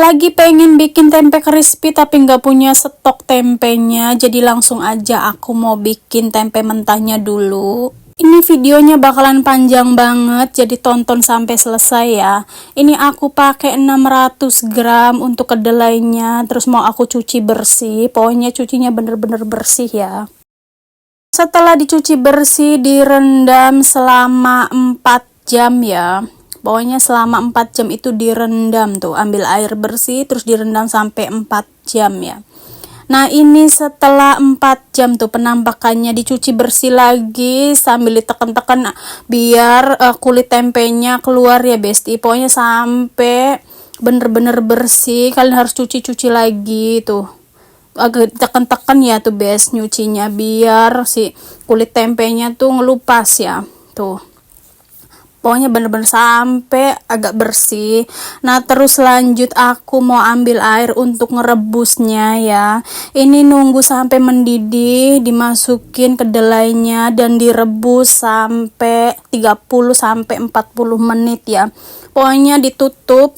Lagi pengen bikin tempe crispy tapi nggak punya stok tempenya, jadi langsung aja aku mau bikin tempe mentahnya dulu. Ini videonya bakalan panjang banget, jadi tonton sampai selesai ya. Ini aku pakai 600 gram untuk kedelainya, terus mau aku cuci bersih. Pokoknya cucinya bener-bener bersih ya. Setelah dicuci bersih, direndam selama 4 jam ya. Pokoknya selama 4 jam itu direndam tuh, ambil air bersih terus direndam sampai 4 jam ya. Nah ini setelah 4 jam tuh penampakannya, dicuci bersih lagi sambil ditekan-tekan biar kulit tempenya keluar ya besti. Pokoknya sampai bener-bener bersih, kalian harus cuci-cuci lagi tuh. Agak tekan-tekan ya tuh bes nyucinya biar si kulit tempenya tuh ngelupas ya tuh. Pokoknya bener-bener sampai agak bersih. Nah terus lanjut aku mau ambil air untuk ngerebusnya ya. Ini nunggu sampai mendidih, dimasukin kedelainya dan direbus sampai 30 sampai 40 menit ya. Pokoknya ditunggu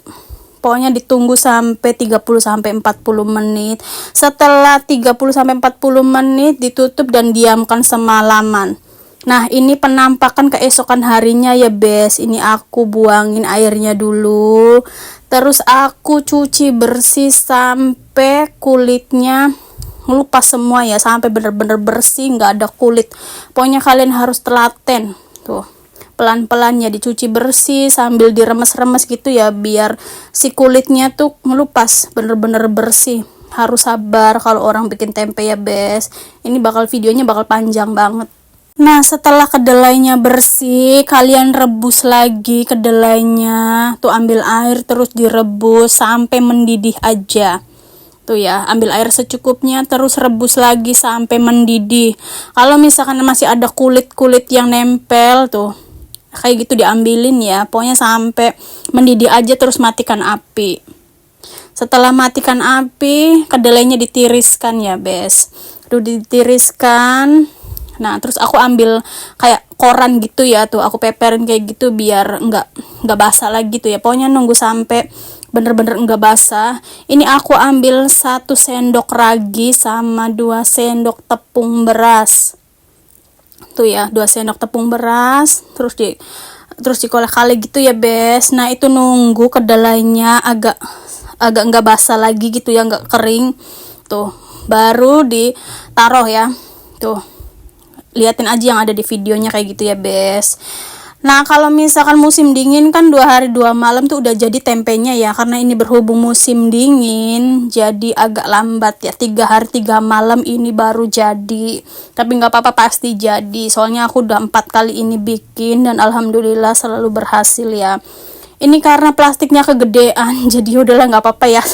sampai 30 sampai 40 menit. Setelah 30 sampai 40 menit ditutup dan diamkan semalaman. Nah ini penampakan keesokan harinya ya bes. Ini aku buangin airnya dulu, terus aku cuci bersih sampai kulitnya ngelupas semua ya, sampai bener-bener bersih nggak ada kulit. Pokoknya kalian harus telaten tuh, pelan-pelan ya dicuci bersih sambil diremes-remes gitu ya biar si kulitnya tuh ngelupas bener-bener bersih. Harus sabar kalau orang bikin tempe ya bes. Ini videonya bakal panjang banget. Nah setelah kedelainya bersih, kalian rebus lagi kedelainya tuh, ambil air terus direbus sampai mendidih aja tuh ya, ambil air secukupnya terus rebus lagi sampai mendidih. Kalau misalkan masih ada kulit-kulit yang nempel tuh kayak gitu diambilin ya. Pokoknya sampai mendidih aja terus matikan api. Setelah matikan api, kedelainya ditiriskan ya bes. Tuh ditiriskan. Nah terus aku ambil kayak koran gitu ya tuh, aku peperin kayak gitu biar nggak basah lagi tuh ya. Pokoknya nunggu sampai bener-bener nggak basah. Ini aku ambil 1 sendok ragi sama 2 sendok tepung beras tuh ya, 2 sendok tepung beras terus dikolek-kolek gitu ya bes. Nah itu nunggu kedelainya agak nggak basah lagi gitu ya, nggak kering tuh, baru ditaruh ya tuh. Liatin aja yang ada di videonya kayak gitu ya bes. Nah kalau misalkan musim dingin kan 2 hari 2 malam tuh udah jadi tempenya ya. Karena ini berhubung musim dingin jadi agak lambat ya, 3 hari 3 malam ini baru jadi. Tapi nggak apa-apa, pasti jadi. Soalnya aku udah 4 kali ini bikin dan alhamdulillah selalu berhasil ya. Ini karena plastiknya kegedean jadi udahlah nggak apa-apa ya,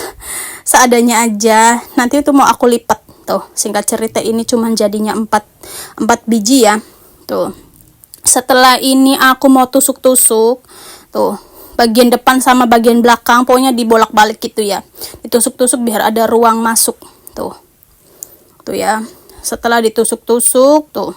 seadanya aja. Nanti itu mau aku lipat tuh. Singkat cerita ini cuman jadinya 4 biji ya tuh. Setelah ini aku mau tusuk-tusuk tuh, bagian depan sama bagian belakang. Pokoknya dibolak-balik gitu ya, ditusuk-tusuk biar ada ruang masuk tuh ya. Setelah ditusuk-tusuk tuh,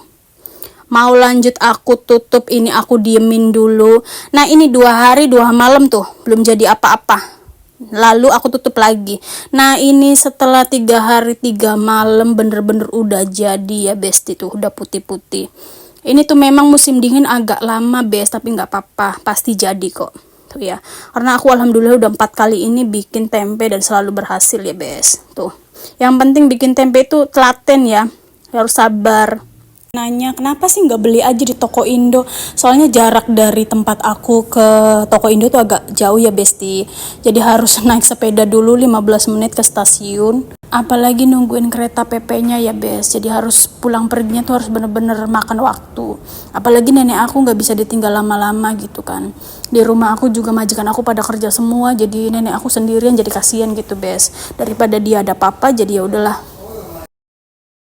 mau lanjut aku tutup. Ini aku diemin dulu. Nah ini 2 hari 2 malam tuh belum jadi apa-apa, lalu aku tutup lagi. Nah ini setelah 3 hari 3 malam bener-bener udah jadi ya besti tuh, udah putih-putih. Ini tuh memang musim dingin agak lama bes, tapi nggak apa-apa, pasti jadi kok tuh ya. Karena aku alhamdulillah udah 4 kali ini bikin tempe dan selalu berhasil ya bes tuh. Yang penting bikin tempe itu telaten ya, harus sabar. Nanya kenapa sih nggak beli aja di toko Indo, soalnya jarak dari tempat aku ke toko Indo tuh agak jauh ya besti, jadi harus naik sepeda dulu 15 menit ke stasiun, apalagi nungguin kereta PP-nya ya bes. Jadi harus pulang perginya tuh harus bener-bener makan waktu, apalagi nenek aku nggak bisa ditinggal lama-lama gitu kan. Di rumah aku juga majikan aku pada kerja semua, jadi nenek aku sendirian, jadi kasihan gitu bes. Daripada dia ada papa, jadi ya udahlah.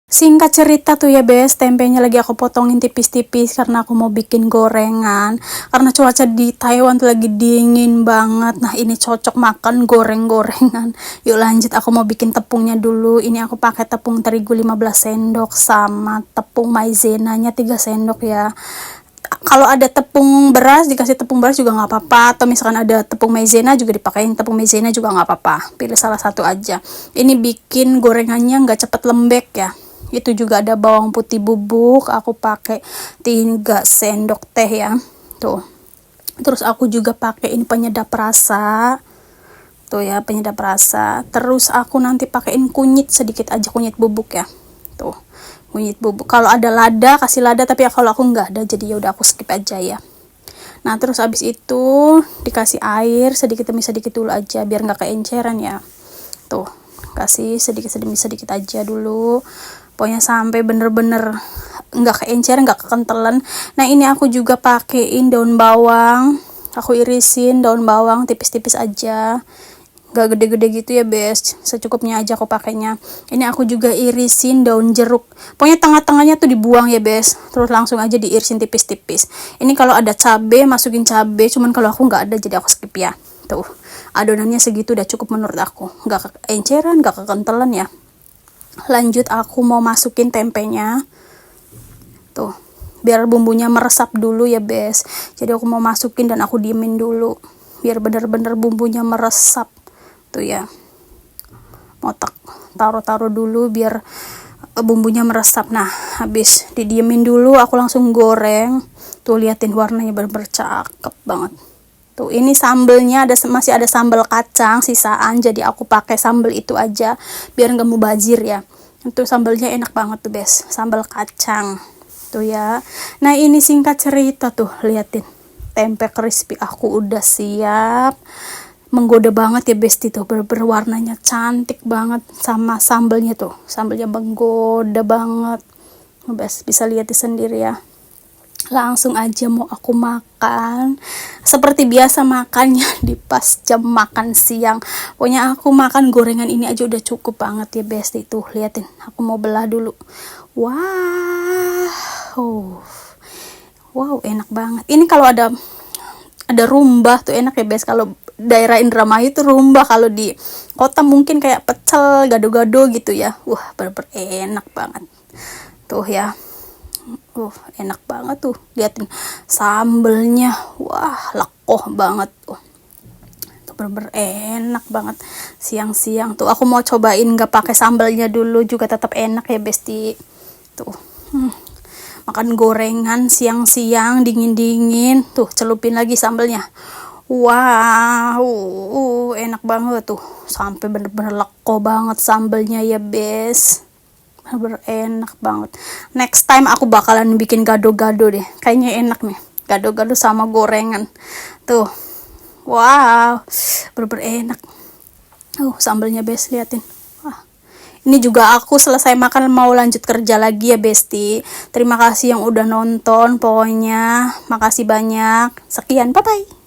Singkat cerita tuh ya bes, tempenya lagi aku potongin tipis-tipis karena aku mau bikin gorengan. Karena cuaca di Taiwan tuh lagi dingin banget. Nah ini cocok makan goreng-gorengan. Yuk lanjut, aku mau bikin tepungnya dulu. Ini aku pakai tepung terigu 15 sendok sama tepung maizenanya 3 sendok ya. kalau ada tepung beras, dikasih tepung beras juga nggak apa-apa, atau misalkan ada tepung maizena juga dipakein tepung maizena juga nggak apa-apa, pilih salah satu aja. Ini bikin gorengannya nggak cepet lembek ya. Itu juga ada bawang putih bubuk, aku pakai 3 sendok teh ya tuh. Terus aku juga pakai ini penyedap rasa tuh ya, penyedap rasa. Terus aku nanti pakein kunyit sedikit aja, kunyit bubuk ya tuh, kunyit bubuk. Kalau ada lada kasih lada, tapi ya kalau aku nggak ada jadi ya udah aku skip aja ya. Nah terus abis itu dikasih air sedikit demi sedikit dulu aja biar nggak keenceran ya tuh, kasih sedikit demi sedikit aja dulu, pokoknya sampai bener-bener nggak keenceran, nggak kekentelan. Nah ini aku juga pakein daun bawang, aku irisin daun bawang tipis-tipis aja, nggak gede-gede gitu ya bes, secukupnya aja aku pakainya. Ini aku juga irisin daun jeruk, pokoknya tengah-tengahnya tuh dibuang ya bes, terus langsung aja diirisin tipis-tipis. Ini kalau ada cabe masukin cabe, cuman kalau aku nggak ada jadi aku skip ya tuh. Adonannya segitu udah cukup menurut aku, nggak keenceran, nggak kekentelan ya. Lanjut aku mau masukin tempenya tuh, biar bumbunya meresap dulu ya bes. Jadi aku mau masukin dan aku diemin dulu biar bener-bener bumbunya meresap tuh ya. Mau taruh dulu biar bumbunya meresap. Nah habis didiemin dulu aku langsung goreng tuh, liatin warnanya bener-bener cakep banget tuh. Ini sambelnya masih ada sambal kacang sisaan, jadi aku pakai sambal itu aja biar nggak mubazir ya. Itu sambalnya enak banget tuh bes, sambal kacang tuh ya. Nah ini singkat cerita tuh, liatin tempe crispy aku udah siap, menggoda banget ya besti tuh, berwarnanya cantik banget, sama sambalnya tuh, sambalnya menggoda banget bes, bisa lihat sendiri ya. Langsung aja mau aku makan seperti biasa makannya di pas jam makan siang. Pokoknya aku makan gorengan ini aja udah cukup banget ya besti tuh, liatin aku mau belah dulu. Wow enak banget ini. Kalau ada rumbah tuh enak ya bes, kalau daerah Indramayu itu rumbah, kalau di kota mungkin kayak pecel, gado-gado gitu ya. Wah bener-bener enak banget tuh ya. Enak banget tuh, liatin sambelnya, wah lekoh banget tuh, bener-bener enak banget. Siang-siang tuh aku mau cobain nggak pakai sambalnya dulu juga tetap enak ya besti tuh. Makan gorengan siang-siang dingin-dingin tuh, celupin lagi sambalnya. Wow, enak banget tuh, sampai bener-bener leko banget sambalnya ya bes, bener-bener enak banget. Next time aku bakalan bikin gado-gado deh, kayaknya enak nih gado-gado sama gorengan tuh. Wow bener-bener enak. Sambalnya bes, liatin. Ini juga aku selesai makan mau lanjut kerja lagi ya besti. Terima kasih yang udah nonton, pokoknya makasih banyak. Sekian, bye bye.